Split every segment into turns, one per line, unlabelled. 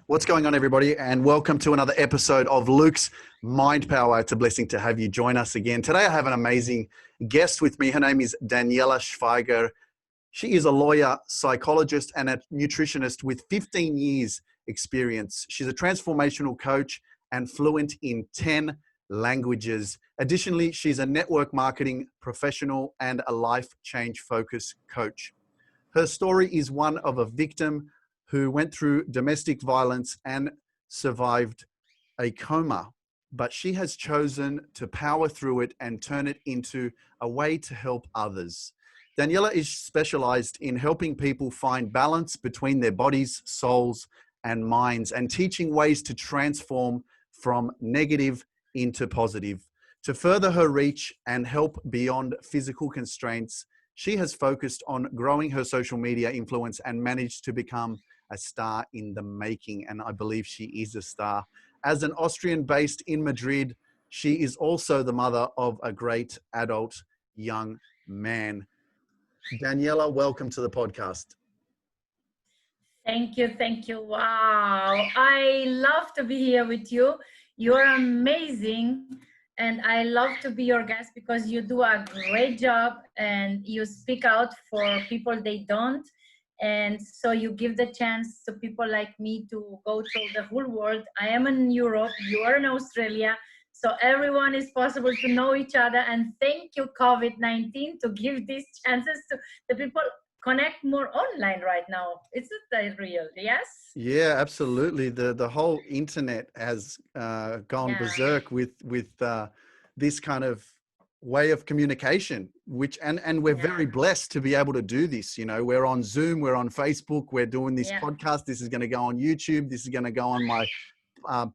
What's going on, everybody? And welcome to another episode of Luke's Mind Power. It's a blessing to have you join us again. Today, I have an amazing guest with me. Her name is Daniela Schweiger. She is a lawyer, psychologist, and a nutritionist with 15 years experience. She's a transformational coach and fluent in 10 languages. Additionally, she's a network marketing professional and a life change focus coach. Her story is one of a victim who went through domestic violence and survived a coma, but she has chosen to power through it and turn it into a way to help others. Daniela is specialized in helping people find balance between their bodies, souls, and minds, and teaching ways to transform from negative into positive. To further her reach and help beyond physical constraints, she has focused on growing her social media influence and managed to become a star in the making. And I believe she is a star. As an Austrian based in Madrid, she is also the mother of a great adult young man. Daniela, welcome to the podcast.
Thank you. Thank you. Wow. I love to be here with you. You're amazing. And I love to be your guest because you do a great job and you speak out for people they don't. And so you give the chance to people like me to go through the whole world. I am in Europe, you are in Australia. So everyone is possible to know each other. And thank you, COVID-19, to give these chances to the people connect more online right now. Isn't that real? Yes?
Yeah, absolutely. The whole internet has gone berserk with this kind of way of communication, which and we're very blessed to be able to do this. You know, we're on Zoom, we're on Facebook, we're doing this podcast. This is going to go on YouTube. This is going to go on my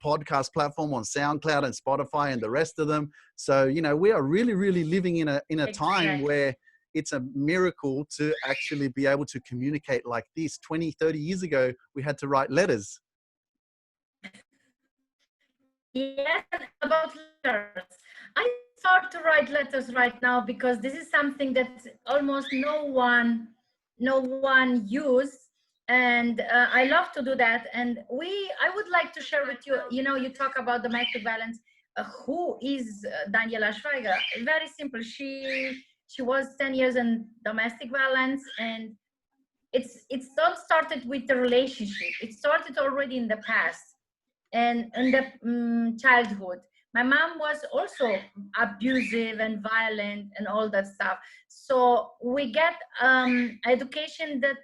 podcast platform on SoundCloud and Spotify and the rest of them. So, you know, we are really, really living in a time where it's a miracle to actually be able to communicate like this. 20, 30 years ago, we had to write letters.
Yes, about letters. I start to write letters right now because this is something that almost no one use. And I love to do that. And I would like to share with you, you know, you talk about domestic violence. Who is Daniela Schweiger? Very simple. She was 10 years in domestic violence, and it's not started with the relationship. It started already in the past and in the childhood. My mom was also abusive and violent and all that stuff. So we get education that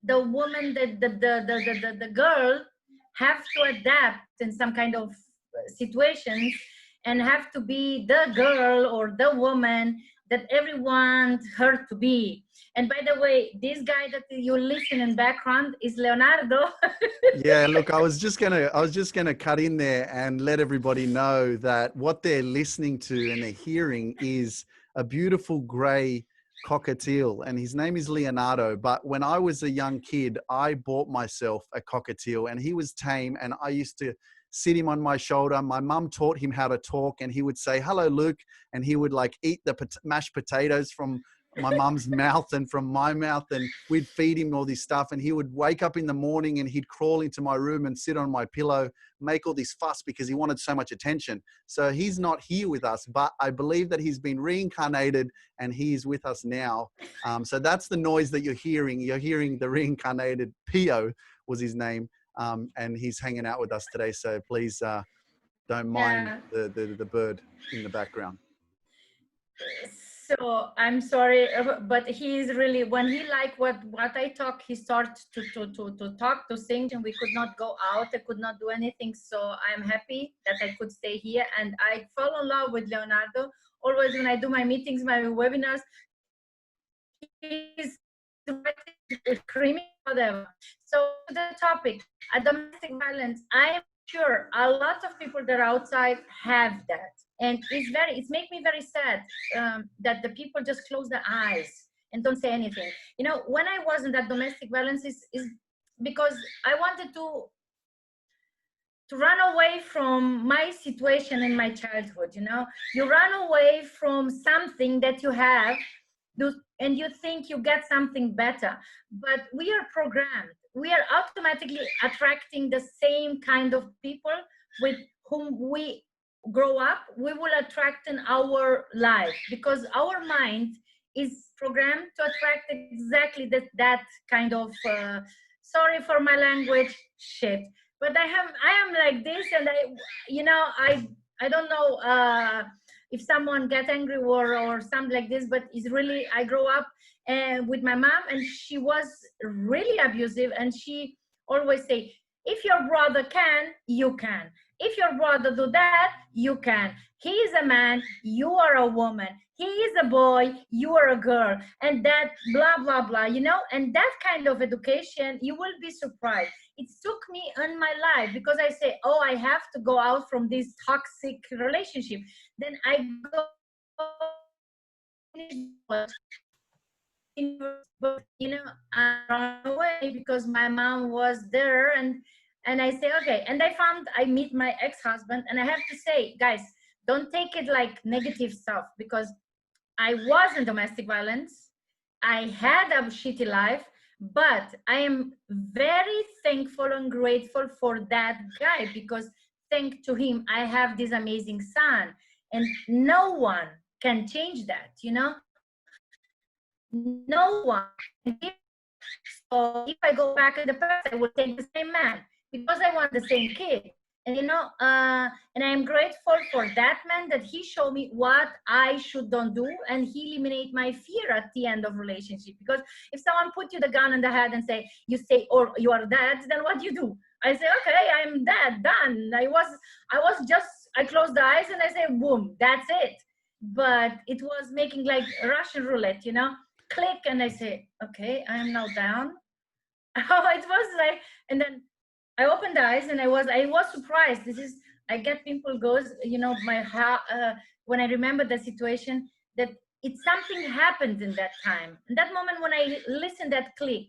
the woman, the girl have to adapt in some kind of situations and have to be the girl or the woman that everyone wants her to be. And by the way, this guy that you listen in background is Leonardo.
Yeah, look, I was just gonna cut in there and let everybody know that what they're listening to and they're hearing is a beautiful gray cockatiel, and his name is Leonardo. But when I was a young kid, I bought myself a cockatiel, and he was tame, and I used to sit him on my shoulder. My mum taught him how to talk, and he would say, "Hello, Luke," and he would like eat the mashed potatoes from my mum's mouth and from my mouth, and we'd feed him all this stuff, and he would wake up in the morning and he'd crawl into my room and sit on my pillow, make all this fuss because he wanted so much attention. So he's not here with us, but I believe that he's been reincarnated and he is with us now. So that's the noise that you're hearing. You're hearing the reincarnated Pio was his name. And he's hanging out with us today. So please don't mind the bird in the background.
So I'm sorry, but he's really, when he like what I talk, he starts to talk, to sing, and we could not go out. I could not do anything. So I'm happy that I could stay here. And I fall in love with Leonardo. Always when I do my meetings, my webinars, he's screaming, whatever. So the topic, domestic violence, I am sure a lot of people that are outside have that. And it's make me very sad that the people just close their eyes and don't say anything. You know, when I was in that domestic violence is because I wanted to run away from my situation in my childhood. You know, you run away from something that you have and you think you get something better, but we are programmed. We are automatically attracting the same kind of people with whom we grow up. We will attract in our life because our mind is programmed to attract exactly that kind of sorry for my language, shit. But I am like this, and I don't know if someone get angry or something like this, but it's really, I grow up with my mom, and she was really abusive, and she always say, if your brother can, you can. If your brother do that, you can. He is a man, you are a woman. He is a boy, you are a girl. And that blah, blah, blah, and that kind of education, you will be surprised. It took me in my life because I say, oh, I have to go out from this toxic relationship. Then I go, but I run away because my mom was there, and I say, okay. And I meet my ex-husband, and I have to say, guys, don't take it like negative stuff, because I was in domestic violence. I had a shitty life, but I am very thankful and grateful for that guy, because thanks to him, I have this amazing son, and no one can change that, no one can give. So if I go back in the past, I would take the same man because I want the same kid. And and I am grateful for that man, that he showed me what I should don't do, and he eliminate my fear at the end of relationship. Because if someone put you the gun in the head and say, or you are dead, then what do you do? I say, okay, I'm dead, done. I closed the eyes and I say, boom, that's it. But it was making like Russian roulette, click, and I say, okay, I am now down. Oh, it was like, and then I opened the eyes, and I was surprised. I get pimple goes, my heart, when I remember the situation, that something happened in that time. In that moment when I listened that click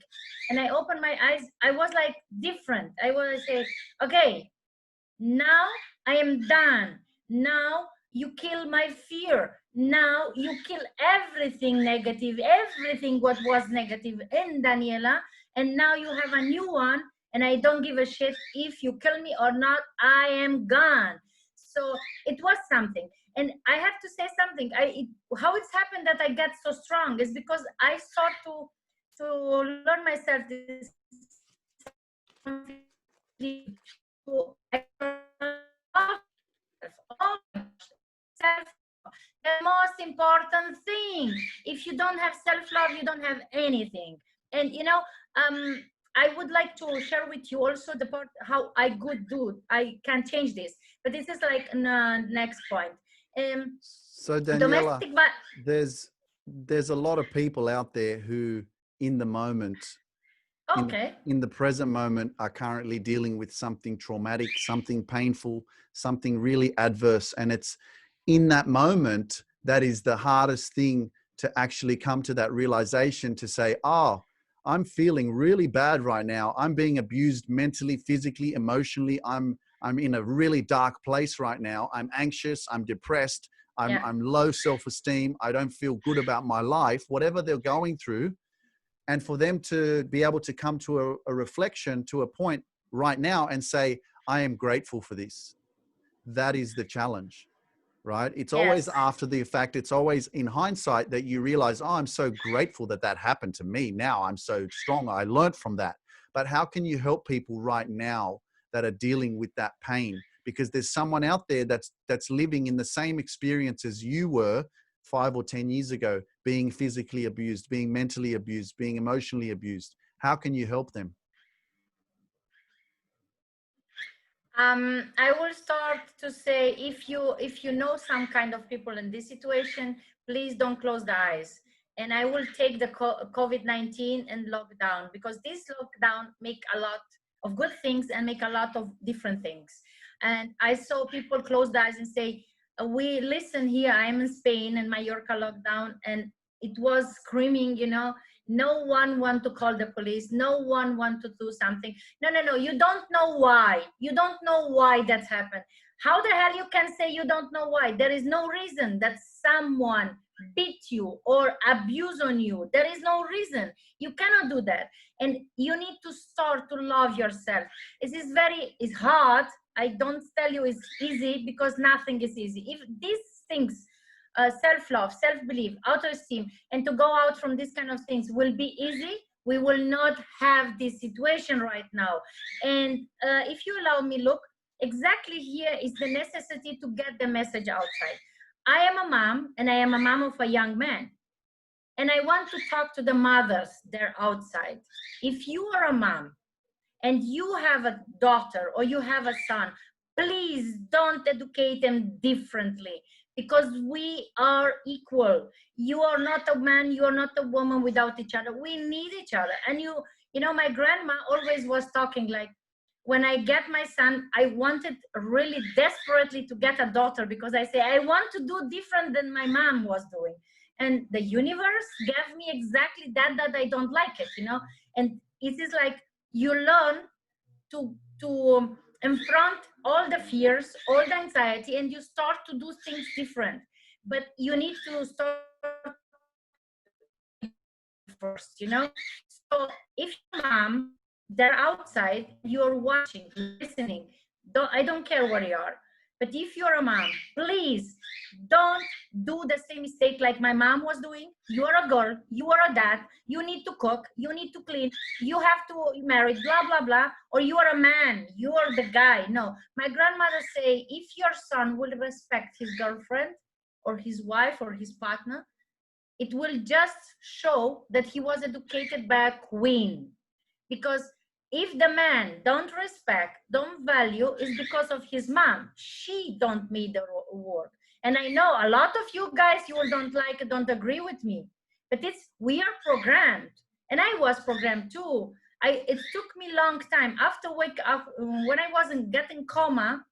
and I opened my eyes, I was like different. I was say, okay, now I am done. Now you kill my fear. Now you kill everything negative, everything what was negative in Daniela, and now you have a new one, and I don't give a shit if you kill me or not. I am gone. So it was something. And I have to say something. How it's happened that I get so strong is because I start to learn myself this self, the most important thing. If you don't have self-love, you don't have anything. And I would like to share with you also the part how I can change this, but this is like next point.
So Daniela, there's a lot of people out there who in the moment,
okay,
in the present moment, are currently dealing with something traumatic, something painful, something really adverse. And it's in that moment that is the hardest thing, to actually come to that realization, to say, oh, I'm feeling really bad right now. I'm being abused mentally, physically, emotionally. I'm in a really dark place right now. I'm anxious. I'm depressed. I'm low self-esteem. I don't feel good about my life, whatever they're going through. And for them to be able to come to a reflection, to a point right now, and say, I am grateful for this. That is the challenge, right? It's always after the fact. It's always in hindsight that you realize, oh, I'm so grateful that that happened to me. Now I'm so strong. I learned from that. But how can you help people right now that are dealing with that pain? Because there's someone out there that's living in the same experience as you were 5 or 10 years ago, being physically abused, being mentally abused, being emotionally abused. How can you help them?
I will start to say, if you know some kind of people in this situation, please don't close the eyes. And I will take the COVID-19 and lockdown, because this lockdown make a lot of good things and make a lot of different things. And I saw people close the eyes and say, we listen here, I'm in Spain and Mallorca lockdown, and it was screaming, no one want to call the police, no one want to do something. No, you don't know why. You don't know why that's happened. How the hell you can say you don't know why? There is no reason that someone beat you or abuse on you. There is no reason. You cannot do that. And you need to start to love yourself. It's hard. I don't tell you it's easy, because nothing is easy. If these things, self-love, self-belief, auto-esteem, and to go out from these kind of things will be easy, we will not have this situation right now. And if you allow me, look, exactly here is the necessity to get the message outside. I am a mom, and I am a mom of a young man. And I want to talk to the mothers there outside. If you are a mom and you have a daughter or you have a son, please don't educate them differently, because we are equal. You are not a man, you are not a woman without each other. We need each other. And you know, my grandma always was talking like, when I get my son, I wanted really desperately to get a daughter, because I say, I want to do different than my mom was doing. And the universe gave me exactly that I don't like it, you know. And it is like you learn to confront all the fears, all the anxiety, and you start to do things different. But you need to start first, you know. So if your mom, they're outside, you're watching, listening, I don't care where you are, but if you're a mom, please don't do the same mistake like my mom was doing. You are a girl, you are a dad, you need to cook, you need to clean, you have to marry, blah blah blah. Or you are a man, you are the guy. No, my grandmother say, if your son will respect his girlfriend or his wife or his partner, it will just show that he was educated by a queen. Because if the man don't respect, don't value, is because of his mom. She don't make the work. And I know a lot of you guys, you don't like it, don't agree with me, but we are programmed. And I was programmed too. It took me a long time. After wake up, when I wasn't getting coma,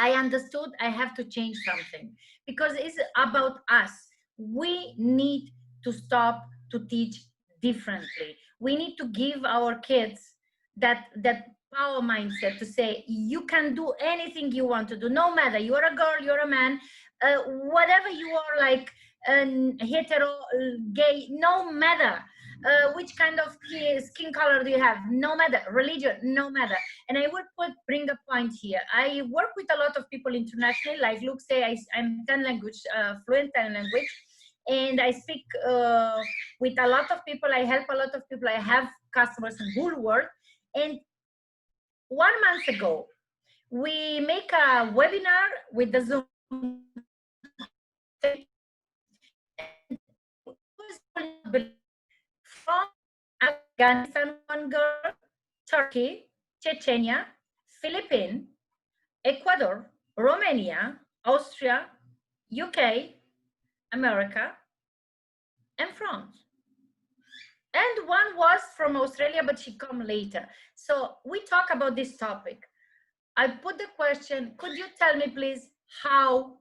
I understood I have to change something, because it's about us. We need to stop to teach differently. We need to give our kids that power mindset to say, you can do anything you want to do, no matter you're a girl, you're a man, whatever you are, like hetero, gay, no matter which kind of skin color do you have, no matter religion, no matter. And I would bring a point here. I work with a lot of people internationally, like Luke say, I'm 10 language, fluent 10 language. And I speak with a lot of people. I help a lot of people. I have customers in the whole world. And 1 month ago, we make a webinar with the Zoom. From Afghanistan, one girl, Turkey, Chechnya, Philippines, Ecuador, Romania, Austria, UK, America, and France. And one was from Australia, but she come later. So we talk about this topic. I put the question, could you tell me please how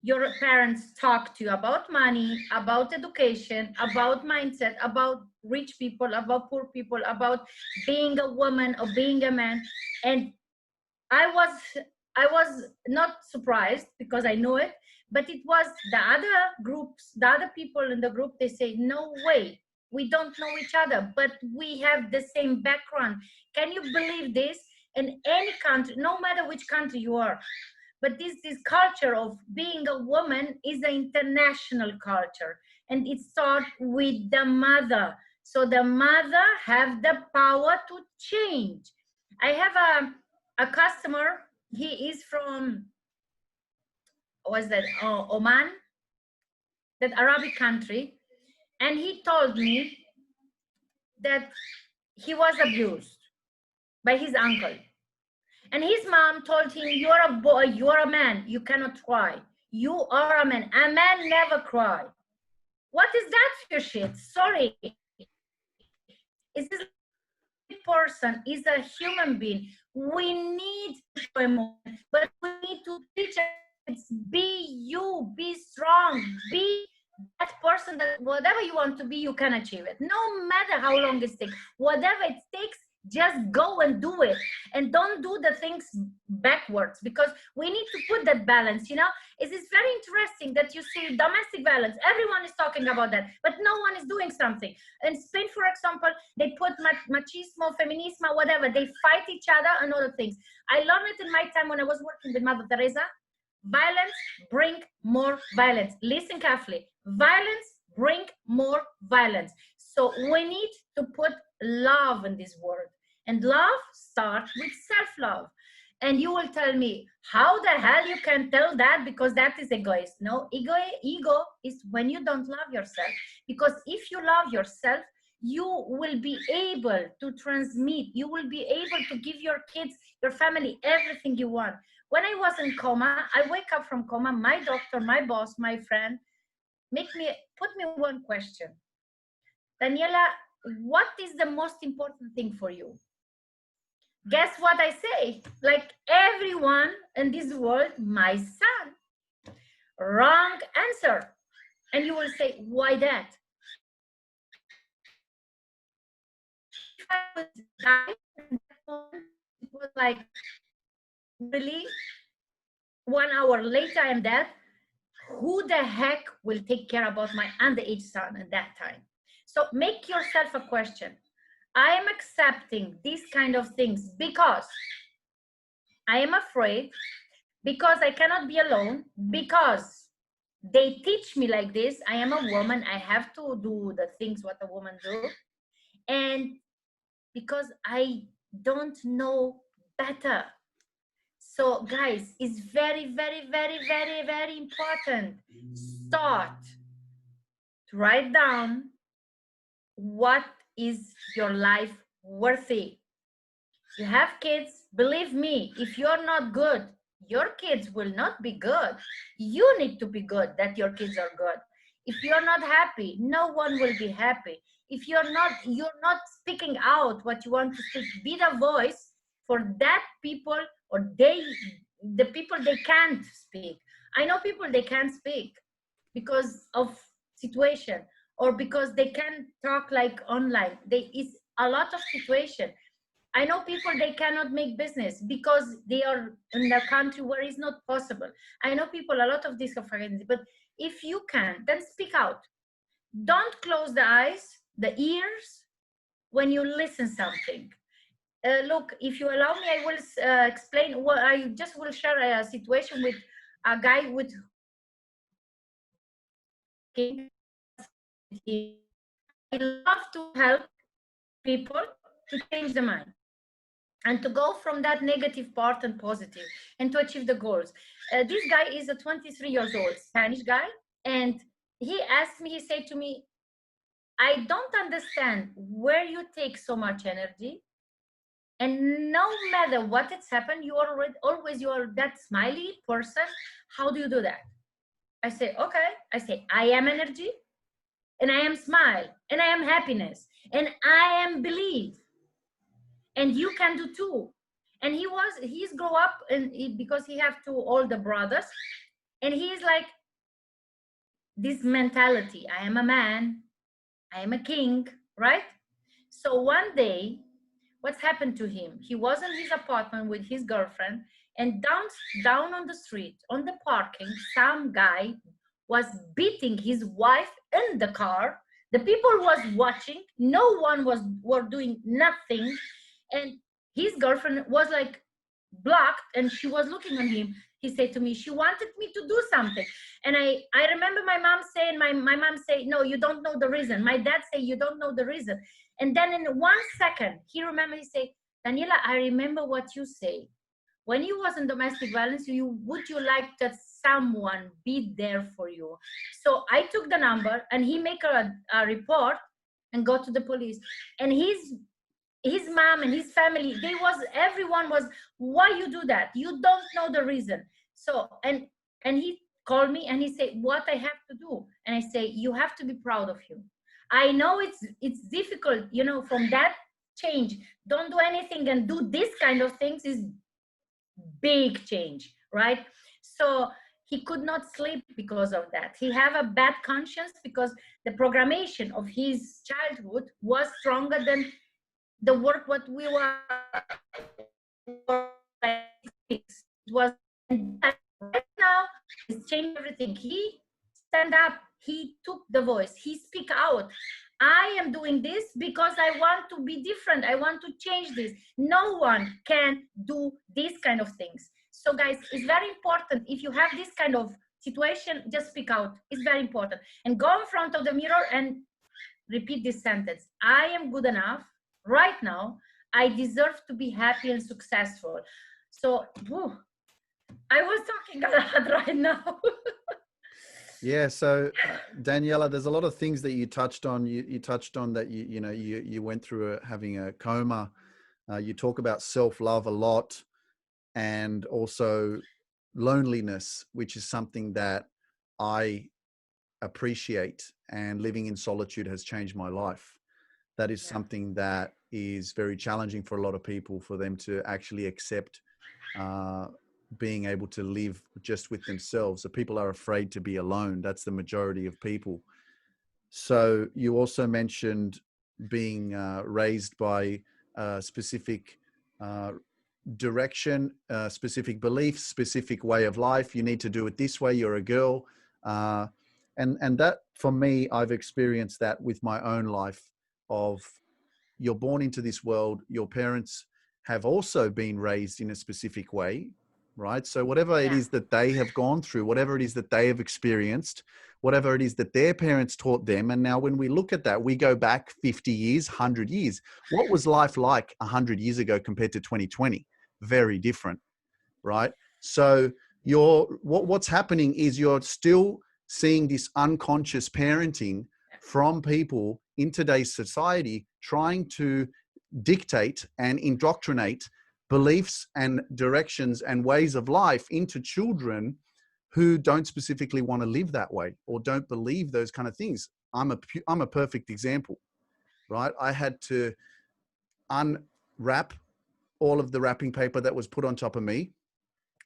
your parents talk to you about money, about education, about mindset, about rich people, about poor people, about being a woman or being a man? And I was not surprised, because I know it, but it was the other groups, the other people in the group, they say, no way, we don't know each other, but we have the same background. Can you believe this? In any country, no matter which country you are, but this culture of being a woman is an international culture, and it starts with the mother. So the mother have the power to change. I have a customer, he is from, Oman, that Arabic country, and he told me that he was abused by his uncle. And his mom told him, you're a boy, you're a man, you cannot cry. You are a man never cry. What is that for shit? Sorry. Is this person is a human being. We need to show emotion, but we need to teach kids, be you, be strong, be that person that whatever you want to be, you can achieve it. No matter how long it takes, whatever it takes, Just go and do it, and don't do the things backwards, because we need to put that balance. It is very interesting that you see domestic violence. Everyone is talking about that, but no one is doing something. In Spain, for example, they put machismo, feminismo, whatever. They fight each other and other things. I learned it in my time when I was working with Mother Teresa. Violence bring more violence. Listen carefully. Violence bring more violence. So we need to put love in this world, and love starts with self-love. And you will tell me, how the hell you can tell that, because that is egoist? No, ego is when you don't love yourself, because if you love yourself, you will be able to transmit, you will be able to give your kids, your family, everything you want. When I was in coma, I wake up from coma, my doctor, my boss, my friend put me one question: Daniela, what is the most important thing for you? Guess what I say? Like everyone in this world, my son. Wrong answer. And you will say, why that? If I would die, it was like, really? 1 hour later, I'm dead. Who the heck will take care about my underage son at that time? So make yourself a question. I am accepting these kind of things because I am afraid, because I cannot be alone, because they teach me like this. I am a woman. I have to do the things what a woman do. And because I don't know better. So guys, it's very, very, very, very, very important. Start to write down what is your life worthy. You have kids, believe me, if you're not good, your kids will not be good. You need to be good that your kids are good. If you're not happy, no one will be happy. If you're not speaking out what you want to speak, be the voice for that people, or the people they can't speak. I know people they can't speak because of situation, or because they can't talk like online. Is a lot of situation. I know people they cannot make business because they are in a country where it's not possible. I know people a lot of discrepancy, but if you can, then speak out. Don't close the eyes, the ears when you listen something. Look, if you allow me, I will explain. Well, I just will share a situation with a guy with. I love to help people to change the mind and to go from that negative part and positive and to achieve the goals. This guy is a 23 years old Spanish guy, and he asked me, he said to me, I don't understand where you take so much energy, and no matter what it's happened, you are always you are that smiley person. How do you do that? I say, okay. I say, I am energy, and I am smile, and I am happiness, and I am belief, and you can do too. And he's grow up, and because he have two older brothers, and he's like this mentality: I am a man, I am a king, right? So one day, what's happened to him? He was in his apartment with his girlfriend, and down on the street, on the parking, some guy was beating his wife in the car. The people was watching. No one were doing nothing, and his girlfriend was like blocked, and she was looking on him. He said to me, she wanted me to do something. And I remember my mom saying, my mom say, no, you don't know the reason. My dad say, you don't know the reason. And then in 1 second, he remembered, he say, Daniela, I remember what you say. When you was in domestic violence, would you like that someone be there for you? So I took the number, and he make a report and go to the police. And his mom and his family, everyone was, why you do that? You don't know the reason. So, and he called me, and he said, what I have to do? And I say, you have to be proud of you. I know it's difficult, from that change, don't do anything and do this kind of things is big change, right? So he could not sleep because of that. He have a bad conscience because the programmation of his childhood was stronger than the work what we were it was right now it's changed everything. He stand up, he took the voice, he speak out. I am doing this because I want to be different, I want to change this. No one can do these kind of things. So guys, it's very important, if you have this kind of situation, just speak out. It's very important. And go in front of the mirror and repeat this sentence: I am good enough right now, I deserve to be happy and successful. So whew, I was talking a lot right now.
Yeah. So Daniela, there's a lot of things that you touched on. You touched on that you went through having a coma. You talk about self-love a lot, and also loneliness, which is something that I appreciate, and living in solitude has changed my life. That is something that is very challenging for a lot of people, for them to actually accept being able to live just with themselves. So people are afraid to be alone. That's the majority of people. So you also mentioned being raised by a specific direction, specific beliefs, specific way of life. You need to do it this way. You're a girl. And that, for me, I've experienced that with my own life. Of, you're born into this world, your parents have also been raised in a specific way, right? So whatever it is that they have gone through, whatever it is that they have experienced, whatever it is that their parents taught them. And now when we look at that, we go back 50 years, 100 years. What was life like 100 years ago compared to 2020? Very different, right? So what's happening is you're still seeing this unconscious parenting from people in today's society, trying to dictate and indoctrinate beliefs and directions and ways of life into children who don't specifically want to live that way or don't believe those kind of things. I'm a perfect example, right? I had to unwrap all of the wrapping paper that was put on top of me,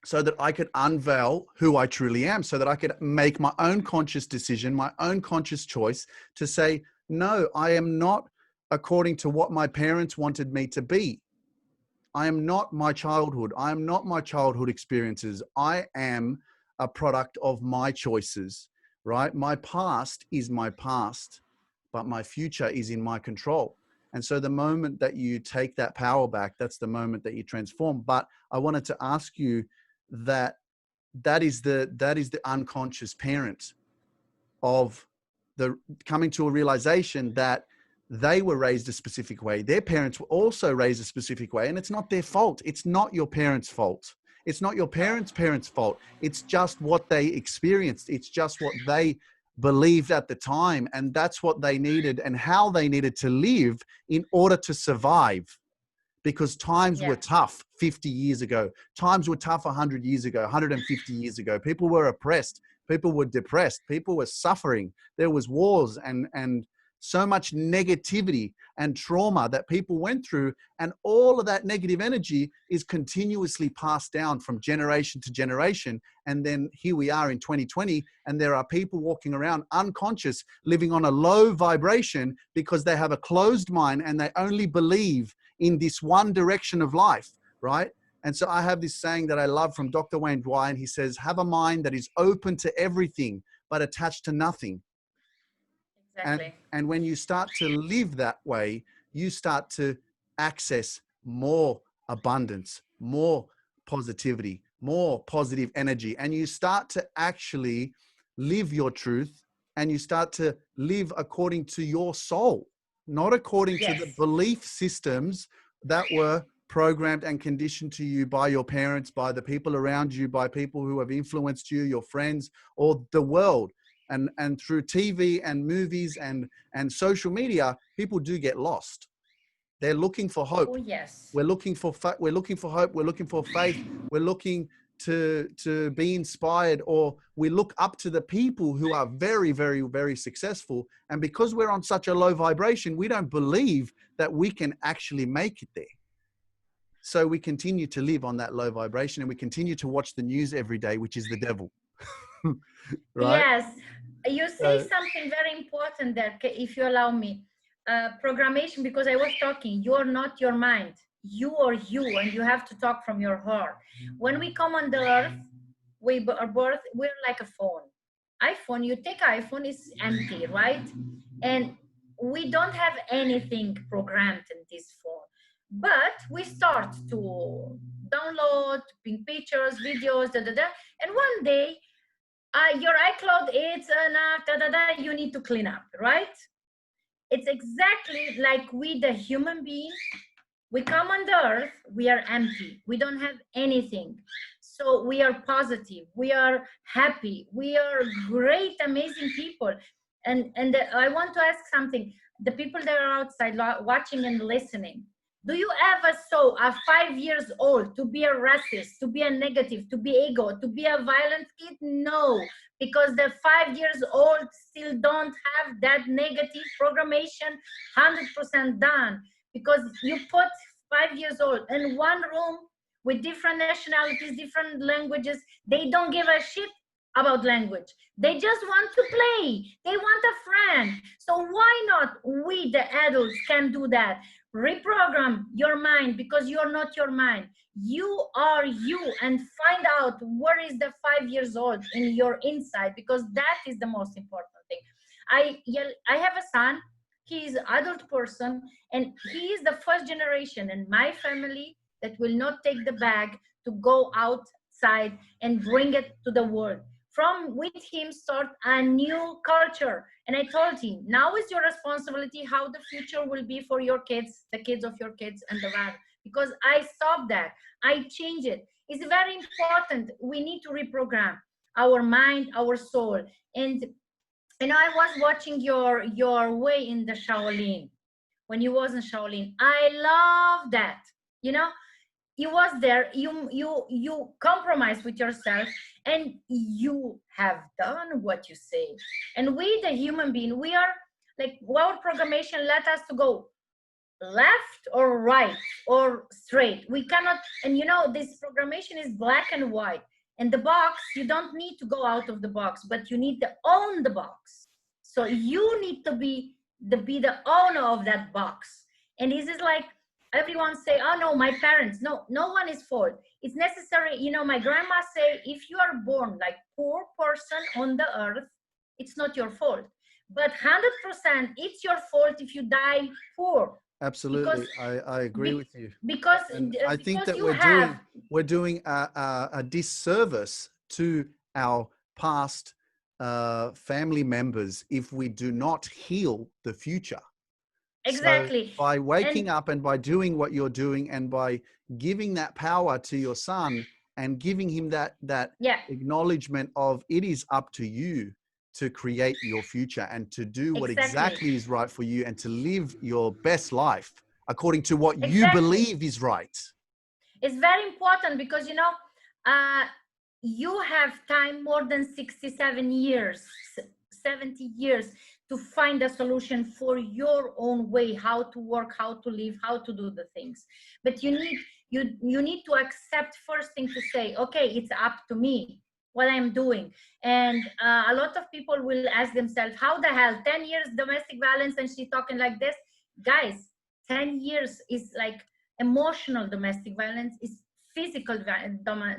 so that I could unveil who I truly am, so that I could make my own conscious decision, my own conscious choice to say, no, I am not according to what my parents wanted me to be. I am not my childhood. I am not my childhood experiences. I am a product of my choices, right? My past is my past, but my future is in my control. And so the moment that you take that power back, that's the moment that you transform. But I wanted to ask you that is the unconscious parent of the coming to a realization that they were raised a specific way. Their parents were also raised a specific way, and it's not their fault. It's not your parents' fault. It's not your parents' fault. It's just what they experienced. It's just what they believed at the time, and that's what they needed and how they needed to live in order to survive. Because times were tough 50 years ago. Times were tough 100 years ago, 150 years ago. People were oppressed. People were depressed. People were suffering. There was wars and so much negativity and trauma that people went through. And all of that negative energy is continuously passed down from generation to generation. And then here we are in 2020, and there are people walking around unconscious, living on a low vibration because they have a closed mind and they only believe in this one direction of life, right? And so I have this saying that I love from Dr. Wayne Dwyer, and he says, have a mind that is open to everything, but attached to nothing.
Exactly.
And when you start to live that way, you start to access more abundance, more positivity, more positive energy, and you start to actually live your truth, and you start to live according to your soul, not according to the belief systems that were programmed and conditioned to you by your parents, by the people around you, by people who have influenced you, your friends, or the world. And through TV and movies and social media, people do get lost. They're looking for hope.
Oh, yes.
We're looking for hope. We're looking for faith. We're looking to be inspired, or we look up to the people who are very, very, very successful. And because we're on such a low vibration, we don't believe that we can actually make it there. So we continue to live on that low vibration, and we continue to watch the news every day, which is the devil. Right?
Yes. You say something very important there, if you allow me. programmation, because I was talking, you're not your mind, you are you, and you have to talk from your heart. When we come on the earth, we are birth, we're like a phone. iPhone, you take iPhone, is empty, right? And we don't have anything programmed in this phone, but we start to download, ping pictures, videos, and one day your iCloud, it's enough, you need to clean up, right? It's exactly like we, the human being, we come on the earth, we are empty, we don't have anything. So we are positive, we are happy, we are great, amazing people. And I want to ask something. The people that are outside watching and listening, do you ever saw a 5 years old to be a racist, to be a negative, to be ego, to be a violent kid? No, because the 5 years old still don't have that negative programmation 100% done. Because you put 5 years old in one room with different nationalities, different languages, they don't give a shit about language. They just want to play. They want a friend. So why not we, the adults, can do that? Reprogram your mind, because you're not your mind. You are you, and find out where is the 5 years old in your inside, because that is the most important thing. I have a son. He is an adult person, and he is the first generation in my family that will not take the bag to go outside and bring it to the world. From with him start a new culture. And I told him, now is your responsibility how the future will be for your kids, the kids of your kids, and the van. Because I saw that, I change it. It's very important. We need to reprogram our mind, our soul. And I was watching your way in the Shaolin, when you was in Shaolin. I love that. You know, you was there, you compromise with yourself, and you have done what you say. And we, the human being, we are like, our programmation let us to go left or right or straight. We cannot. And you know, this programmation is black and white. And the box, you don't need to go out of the box, but you need to own the box. So you need to be the owner of that box. And this is like, everyone say, oh no, my parents. No, no one is fault. It's necessary. You know, my grandma say, if you are born like poor person on the earth, it's not your fault. But 100% it's your fault if you die poor.
Absolutely, I agree with you.
Because
and I think that
because
we're doing a disservice to our past family members if we do not heal the future.
Exactly.
So by waking up and by doing what you're doing, and by giving that power to your son and giving him that acknowledgement of, it is up to you to create your future and to do what exactly is right for you, and to live your best life according to what you believe is right.
It's very important, because you know, you have time more than 67 years, 70 years to find a solution for your own way, how to work, how to live, how to do the things. But you need to accept, first thing to say, okay, it's up to me what I'm doing. And a lot of people will ask themselves, how the hell 10 years domestic violence and she's talking like this? Guys, 10 years is like emotional domestic violence, is physical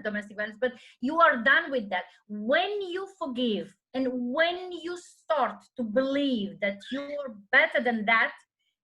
domestic violence, but you are done with that. When you forgive, and when you start to believe that you're better than that,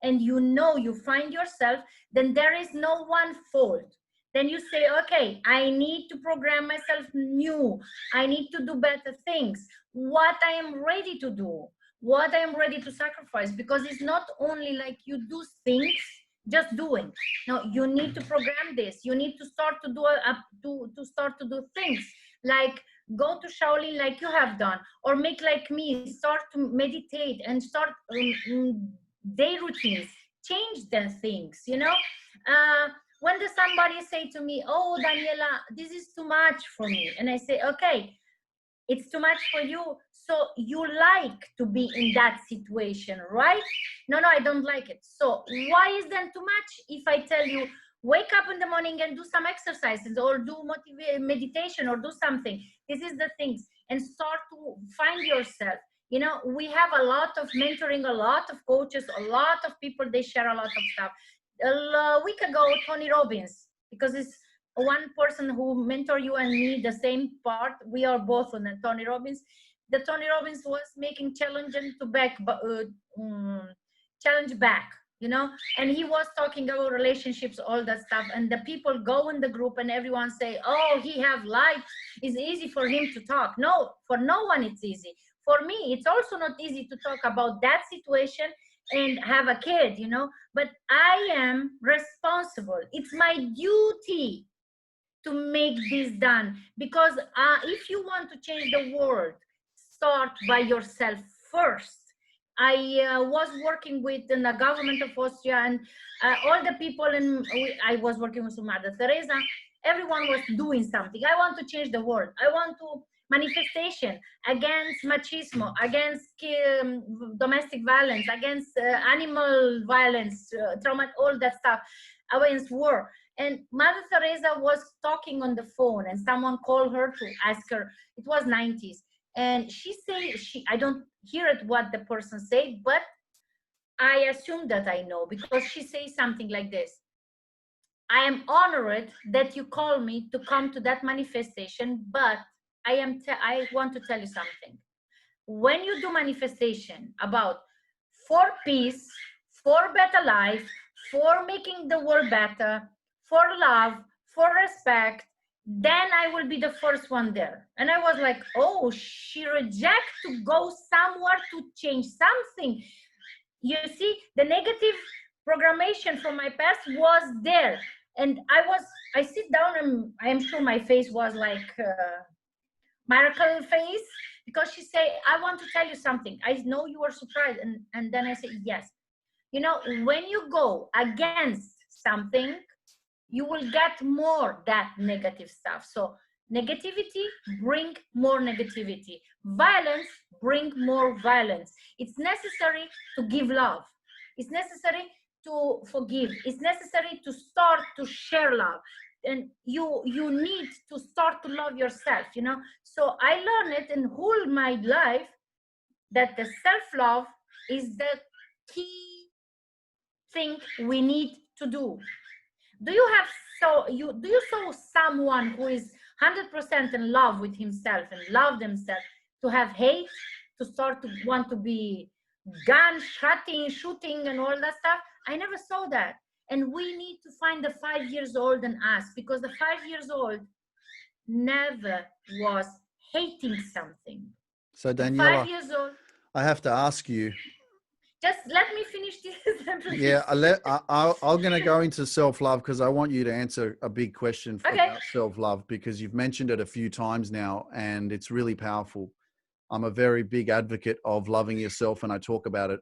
and you know, you find yourself, then there is no one fault. Then you say, okay, I need to program myself new. I need to do better things. What I am ready to do, what I am ready to sacrifice, because it's not only like you do things, just doing. No, you need to program this. You need to start to do start to do things like go to Shaolin like you have done, or make like me, start to meditate and start day routines, change the things, you know. When does somebody say to me, oh, Daniela, this is too much for me? And I say, okay, it's too much for you. So you like to be in that situation, right? No, I don't like it. So why is that too much? If I tell you, wake up in the morning and do some exercises, or do meditation, or do something. This is the things. And start to find yourself. You know, we have a lot of mentoring, a lot of coaches, a lot of people, they share a lot of stuff. A week ago, Tony Robbins, because it's one person who mentor you and me, the same part, we are both on the Tony Robbins. The Tony Robbins was making challenging to challenge back, you know, and he was talking about relationships, all that stuff, and the people go in the group and everyone say, oh, he have life, it's easy for him to talk. No, for no one it's easy. For me, it's also not easy to talk about that situation and have a kid, you know, but I am responsible. It's my duty to make this done, because if you want to change the world, start by yourself first. I was working with the government of Austria, and all the people I was working with Mother Teresa. Everyone was doing something. I want to change the world. I want to manifestation against machismo, against domestic violence, against animal violence, trauma, all that stuff, against war. And Mother Teresa was talking on the phone, and someone called her to ask her. It was 90s, and she said, I don't hear it what the person said, but I assume that I know, because she says something like this: I am honored that you call me to come to that manifestation, but I want to tell you something. When you do manifestation about for peace, for better life, for making the world better, for love, for respect, then I will be the first one there. And I was like, oh, she rejects to go somewhere to change something. You see, the negative programmation from my past was there. And I sit down, and I am sure my face was like miracle face, because she say, I want to tell you something. I know you are surprised. And then I say, yes. You know, when you go against something, you will get more that negative stuff. So negativity bring more negativity. Violence bring more violence. It's necessary to give love. It's necessary to forgive. It's necessary to start to share love. And you need to start to love yourself, you know. So I learned it in whole my life, that the self-love is the key thing we need to do. Do you saw someone who is 100% in love with himself and love themselves, to have hate, to start to want to be gun shooting and all that stuff? I never saw that. And we need to find the 5 years old in us, because the 5 years old never was hating something.
So
The
Daniela,
5 years old.
I have to ask you.
Just let me finish this.
Yeah, I'm going to go into self-love, because I want you to answer a big question about self-love, because you've mentioned it a few times now, and it's really powerful. I'm a very big advocate of loving yourself, and I talk about it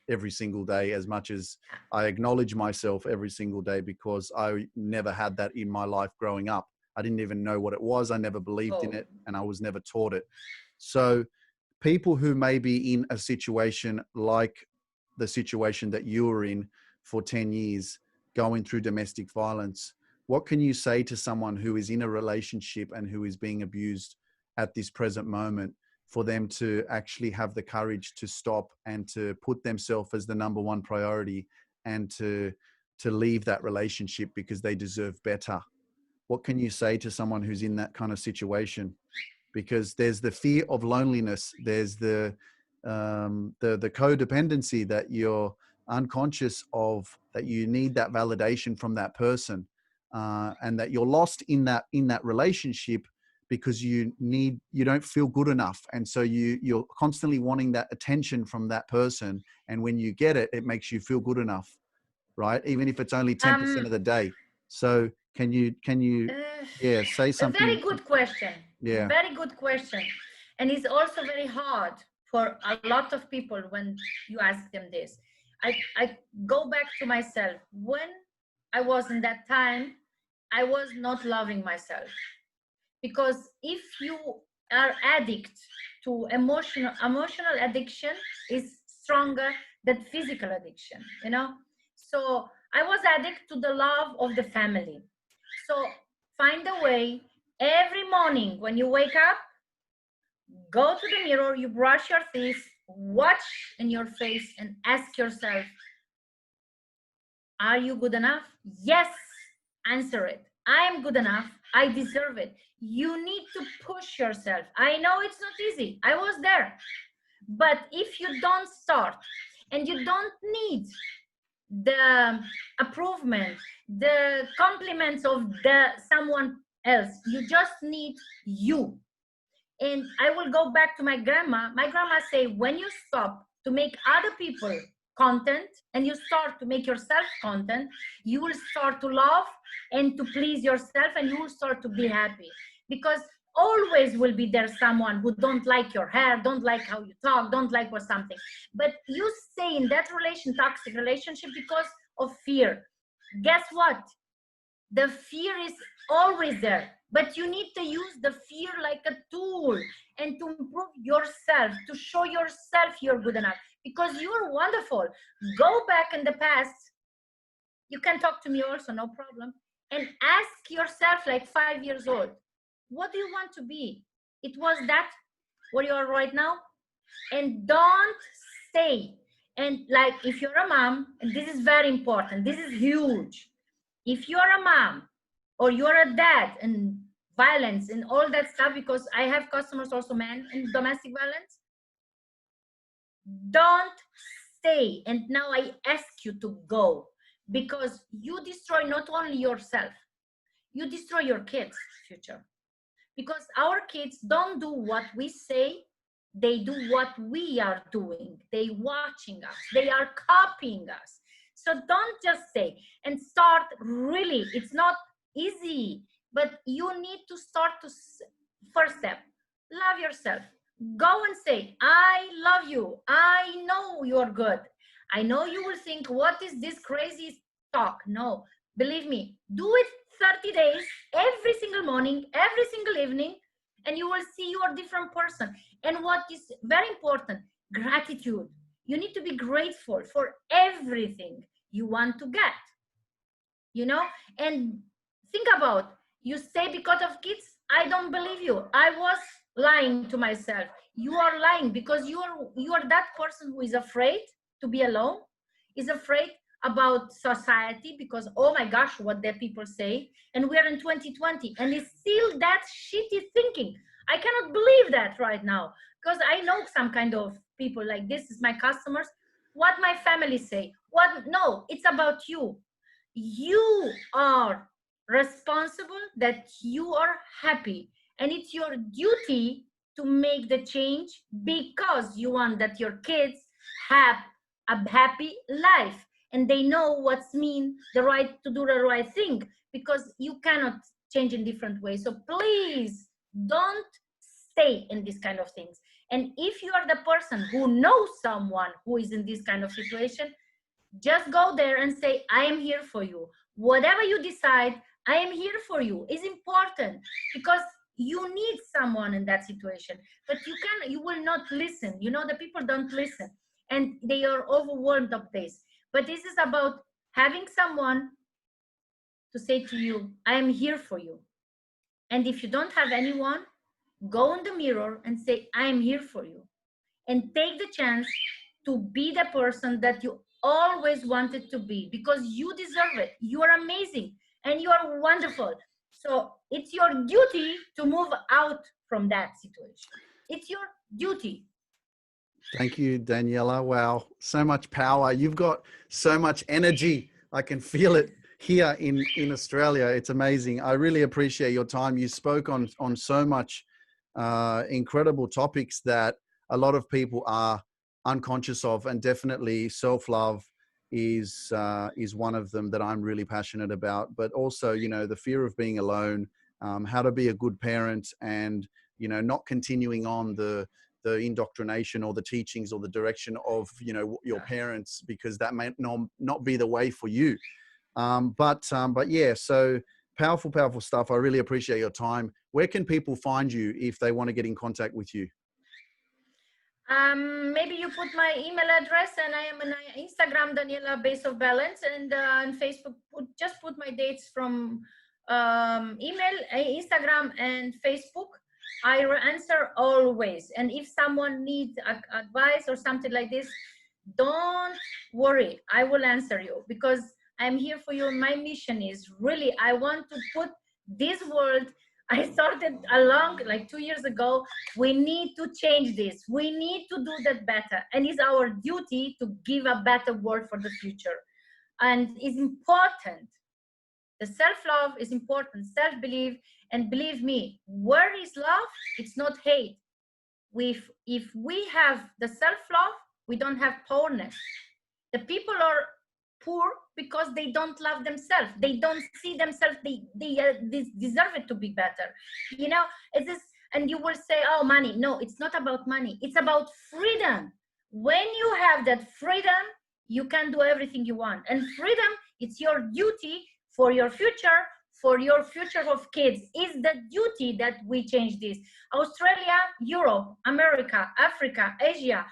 every single day, as much as I acknowledge myself every single day, because I never had that in my life growing up. I didn't even know what it was. I never believed in it, and I was never taught it. So people who may be in a situation like the situation that you were in for 10 years, going through domestic violence, what can you say to someone who is in a relationship and who is being abused at this present moment, for them to actually have the courage to stop and to put themselves as the number one priority, and to leave that relationship because they deserve better? What can you say to someone who's in that kind of situation? Because there's the fear of loneliness, there's the codependency that you're unconscious of, that you need that validation from that person, and that you're lost in that relationship because you don't feel good enough, and so you're constantly wanting that attention from that person, and when you get it, it makes you feel good enough, right? Even if it's only 10% of the day. So can you say something?
A very good question.
Yeah,
very good question. And it's also very hard for a lot of people when you ask them this. I go back to myself. When I was in that time, I was not loving myself, because if you are addict to emotional addiction is stronger than physical addiction, you know. So I was addict to the love of the family. So find a way every morning when you wake up, Go to the mirror, you brush your teeth, watch in your face and ask yourself, are you good enough? Yes, answer it. I am good enough. I deserve it. You need to push yourself. I know it's not easy. I was there. But if you don't start and you don't need the approval, the compliments of someone else, you just need you. And I will go back to my grandma. My grandma say, when you stop to make other people content and you start to make yourself content, you will start to love and to please yourself, and you will start to be happy. Because always will be there someone who don't like your hair, don't like how you talk, don't like or something. But you stay in that toxic relationship because of fear. Guess what? The fear is always there, but you need to use the fear like a tool and to improve yourself, to show yourself you're good enough, because you're wonderful. Go back in the past. You can talk to me also, no problem. And ask yourself, like 5 years old, what do you want to be? It was that where you are right now. And don't stay. And like, if you're a mom, and this is very important, this is huge. If you're a mom or you're a dad and violence and all that stuff, because I have customers also men in domestic violence, don't stay. And now I ask you to go, because you destroy not only yourself, you destroy your kids' future. Because our kids don't do what we say, they do what we are doing. They watching us, they are copying us. So don't just say and start. Really, it's not easy, but you need to start to first step, love yourself. Go and say, I love you, I know you're good. I know you will think, what is this crazy talk? No, believe me, do it 30 days, every single morning, every single evening, and you will see you are a different person. And what is very important, gratitude. You need to be grateful for everything you want to get, you know. And think about, you say because of kids, I don't believe you. I was lying to myself. You are lying because you are that person who is afraid to be alone, is afraid about society, because oh my gosh, what the people say. And we are in 2020 and it's still that shitty thinking. I cannot believe that right now, because I know some kind of people like this is my customers, what my family say, what. No, it's about you. You are responsible that you are happy, and it's your duty to make the change, because you want that your kids have a happy life and they know what's mean the right to do the right thing, because you cannot change in different ways. So please don't stay in these kind of things. And if you are the person who knows someone who is in this kind of situation, just go there and say, I am here for you. Whatever you decide, I am here for you. Is important, because you need someone in that situation. But you will not listen. You know, the people don't listen and they are overwhelmed of this. But this is about having someone to say to you, I am here for you. And if you don't have anyone, go in the mirror and say, I am here for you. And take the chance to be the person that you always wanted to be, because you deserve it. You are amazing and you are wonderful. So it's your duty to move out from that situation. It's your duty.
Thank you, Daniela. Wow, so much power. You've got so much energy. I can feel it here in Australia. It's amazing. I really appreciate your time. You spoke on so much incredible topics that a lot of people are unconscious of, and definitely self-love is one of them that I'm really passionate about. But also, you know, the fear of being alone, how to be a good parent, and you know, not continuing on the indoctrination or the teachings or the direction of, you know, your parents, because that may not be the way for you. But yeah, so powerful stuff. I really appreciate your time. Where can people find you if they want to get in contact with you?
Maybe you put my email address, and I am on Instagram, Daniela Base of Balance, and on Facebook, just put my dates from email, Instagram, and Facebook. I answer always. And if someone needs advice or something like this, don't worry, I will answer you, because I'm here for you. My mission is really, I want to put this world, I started along like 2 years ago. We need to change this. We need to do that better. And it's our duty to give a better world for the future. And it's important. The self-love is important, self-belief. And believe me, where is love? It's not hate. If we have the self-love, we don't have poorness. The people are poor because they don't love themselves. They don't see themselves. They deserve it to be better. You know, it's this, and you will say, oh, money. No, it's not about money. It's about freedom. When you have that freedom, you can do everything you want. And freedom, it's your duty for your future of kids. It's the duty that we change this. Australia, Europe, America, Africa, Asia,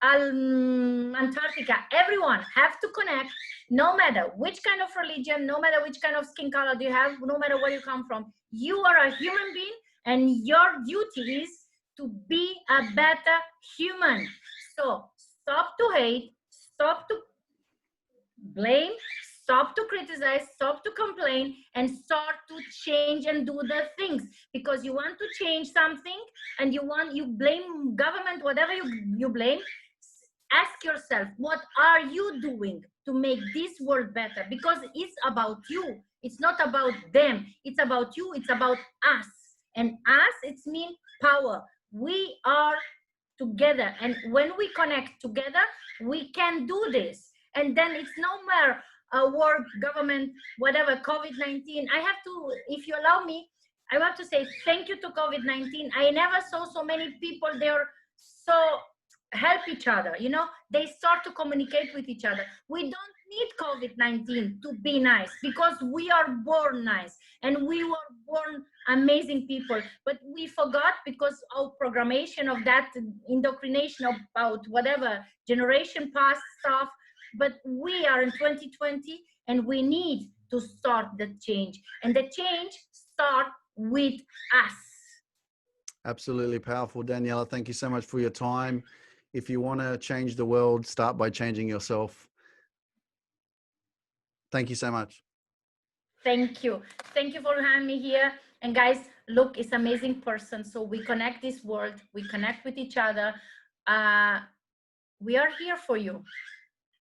Antarctica, everyone have to connect, no matter which kind of religion, no matter which kind of skin color you have, no matter where you come from. You are a human being, and your duty is to be a better human. So stop to hate, stop to blame, stop to criticize, stop to complain, and start to change and do the things. Because you want to change something and you blame government, whatever you blame. Ask yourself, what are you doing to make this world better? Because it's about you. It's not about them. It's about you. It's about us. And us, it's mean power. We are together. And when we connect together, we can do this. And then it's no matter war, government, whatever, COVID-19. I have to, if you allow me, I want to say thank you to COVID-19. I never saw so many people there so help each other. You know, they start to communicate with each other. We don't need COVID-19 to be nice, because we are born nice and we were born amazing people. But we forgot, because of programmation of that indoctrination about whatever generation past stuff. But we are in 2020 and we need to start the change, and the change start with us.
Absolutely powerful, Daniela. Thank you so much for your time. If you want to change the world, start by changing yourself. Thank you so much.
Thank you. Thank you for having me here. And guys, look, it's amazing person. So we connect this world. We connect with each other. We are here for you.